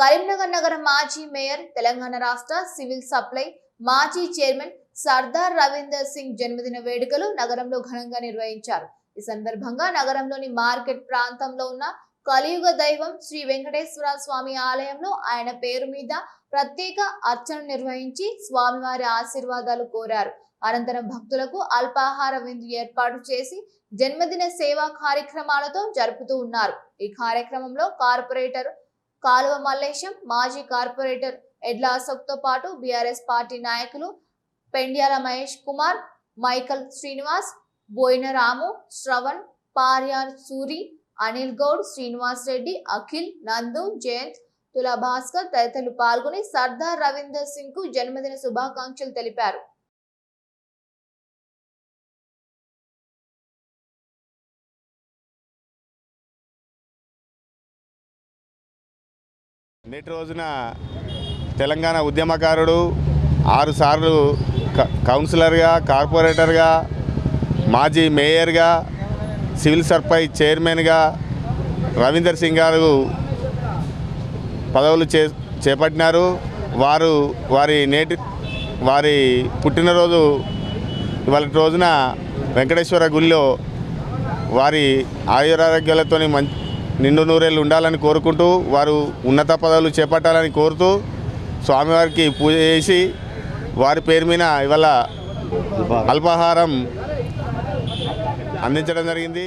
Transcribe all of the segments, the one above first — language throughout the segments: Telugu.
కరీంనగర్ నగర మాజీ మేయర్ తెలంగాణ రాష్ట్ర సివిల్ సప్లై మాజీ చైర్మన్ సర్దార్ రవీందర్ సింగ్ జన్మదిన వేడుకలు నగరంలో ఘనంగా నిర్వహించారు। ఈ సందర్భంగా నగరంలోని మార్కెట్ ప్రాంతంలో ఉన్న కలియుగ దైవం శ్రీ వెంకటేశ్వర స్వామి ఆలయంలో ఆయన పేరు మీద ప్రత్యేక అర్చన నిర్వహించి స్వామివారి ఆశీర్వాదాలు కోరారు। అనంతరం భక్తులకు అల్పాహార విందు ఏర్పాటు చేసి జన్మదిన సేవా కార్యక్రమాలతో జరుపుతూ ఉన్నారు। ఈ కార్యక్రమంలో కార్పొరేటర్ కాలువ మల్లేశం, మాజీ కార్పొరేటర్ ఎడ్ల అశోక్ తో పాటు బీఆర్ఎస్ పార్టీ నాయకులు పెండ్యాల మహేష్ కుమార్, మైకల్ శ్రీనివాస్, బోయిన రాము, శ్రవణ్, పార్యార్ సూరి, అనిల్ గౌడ్, శ్రీనివాస్ రెడ్డి, అఖిల్, నందు, జయంత్, తులా భాస్కర్ తదితరులు పాల్గొని సర్దార్ రవీందర్ సింగ్ కు జన్మదిన శుభాకాంక్షలు తెలిపారు। నేటి రోజున తెలంగాణ ఉద్యమకారుడు 6 సార్లు కౌన్సిలర్గా, కార్పొరేటర్గా, మాజీ మేయర్గా, సివిల్ సప్లై చైర్మన్గా రవీందర్ సింగ్ గారు పదవులు చేపట్టినారు। వారి పుట్టినరోజు ఇవాళ రోజున వెంకటేశ్వర గుడిలో వారి ఆయురారోగ్యాలతో నిండు నూరేళ్ళు ఉండాలని కోరుకుంటూ వారు ఉన్నత పదవులు చేపట్టాలని కోరుతూ స్వామివారికి పూజ చేసి వారి పేరు మీద ఇవాళ అల్పాహారం అందించడం జరిగింది।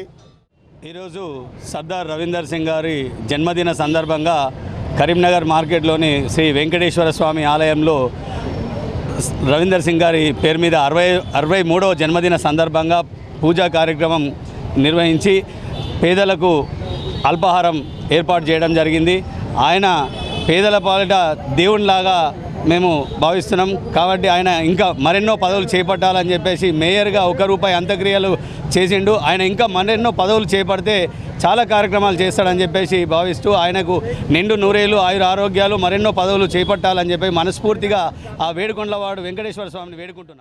ఈరోజు సర్దార్ రవీందర్ సింగ్ గారి జన్మదిన సందర్భంగా కరీంనగర్ మార్కెట్లోని శ్రీ వెంకటేశ్వర స్వామి ఆలయంలో రవీందర్ సింగ్ గారి పేరు మీద 63వ జన్మదిన సందర్భంగా పూజా కార్యక్రమం నిర్వహించి పేదలకు అల్పాహారం ఏర్పాటు చేయడం జరిగింది। ఆయన పేదల పాలిట దేవునిలాగా మేము భావిస్తున్నాం కాబట్టి ఆయన ఇంకా మరెన్నో పదవులు చేపట్టాలని చెప్పేసి మేయర్గా 1 రూపాయి అంత్యక్రియలు చేసిండు। ఆయన ఇంకా మరెన్నో పదవులు చేపడితే చాలా కార్యక్రమాలు చేస్తాడని చెప్పేసి భావిస్తూ ఆయనకు నిండు నూరేళ్ళు ఆయుర ఆరోగ్యాలు మరెన్నో పదవులు చేపట్టాలని చెప్పి మనస్ఫూర్తిగా ఆ వేడుకొండలవాడు వెంకటేశ్వర స్వామిని వేడుకుంటున్నాం।